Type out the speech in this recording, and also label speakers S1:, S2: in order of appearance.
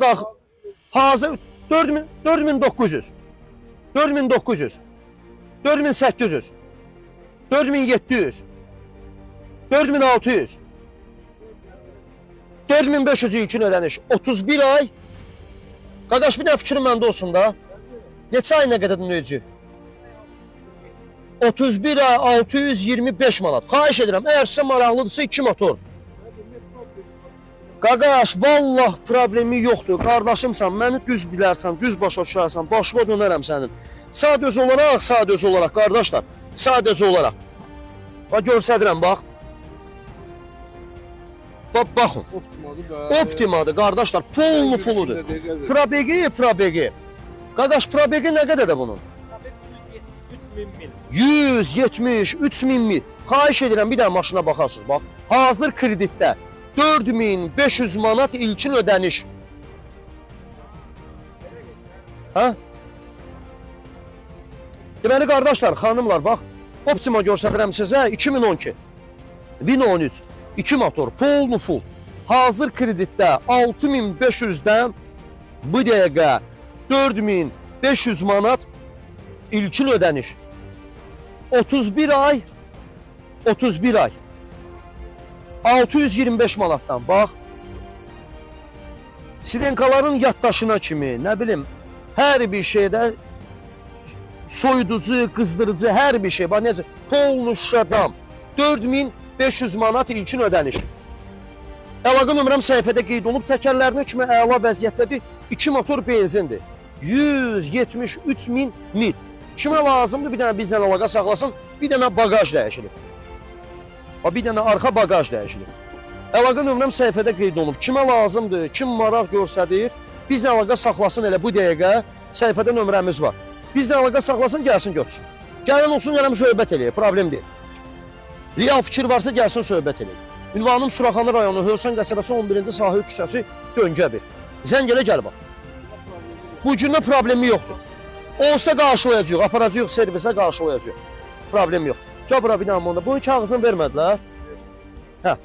S1: da hazır 4000, 4900, 4900, 4800, 4700, 4600, 4500 ilkin ödəniş, 31 ay. Qardaş bir də fikrim məndə olsun da. Neçə ay nə qədər ödəyəcək? 31 ay 625 manat. Xahiş edirəm, əgər sizə maraqlıdırsa 2 motor. Qaqaş, vallah problemi yoxdur. Qardaşımsan, məni düz bilərsən, düz başa düşərsən, başıma dönərəm sənin. Sadəcə olaraq, qardaşlar, sadəcə olaraq. Bax, görsədirəm, bax. Baxın. Optimadır, qardaşlar, puludur. Probegi. Qaqaş, probegi nə qədərdir bunun? 173 min mil. Xahiş edirəm, bir dənə maşına baxarsınız, bax. Hazır kreditdə 4500 manat ilkin ödəniş. Hə? Deməli, qardaşlar, xanımlar, bax. Optima görsədirəm sizə 2012, 1013, 2 motor, full. Hazır kreditdə 6500-dən bu dəqiqə 4500 manat ilkin ödəniş. 31 ay 625 manatdan, bax. Sidenkaların yaddaşına kimi, nə bilim, hər bir şeydə soyuducu, qızdırıcı, hər bir şey, bax, necə, polnu şadam, 4500 manat ilkin ödəniş. Əlaqə nömrəm səhifədə qeyd olunub, təkərlərinə kimi əla vəziyyətdədir, 2 motor benzindir, 173 min mil. Kimə lazımdır, bir dənə bizdən əlaqə saxlasın, bir dənə bagaj dəyişilib. Bir dənə arxa bagaj dəyişilib. Əlaqə nömrəm səhifədə qeyd olunub, kimə lazımdır, kim maraq görsədir, bizdən əlaqə saxlasın, elə bu dəqiqə səhifədə nömrəmiz var. Bizdən əlaqə saxlasın, gəlsin götürsün. Gələn olsun, gələm söhbət eləyək, problem deyil. Real fikir varsa, gəlsin söhbət eləyək. Ünvanım Suraxanı rayonu, Hövsan qəsəbəsi 11-ci sahil küçəsi, döngə 1. Zəng elə, gəl bax. Bu gündə problemi yoxdur. Olsa qarşılayacaq, aparacaq servisə qarşılayacaq. Problem yoxdur. Gəl bura bir dənə onda. Bunun kağızını vermədilər. Hə.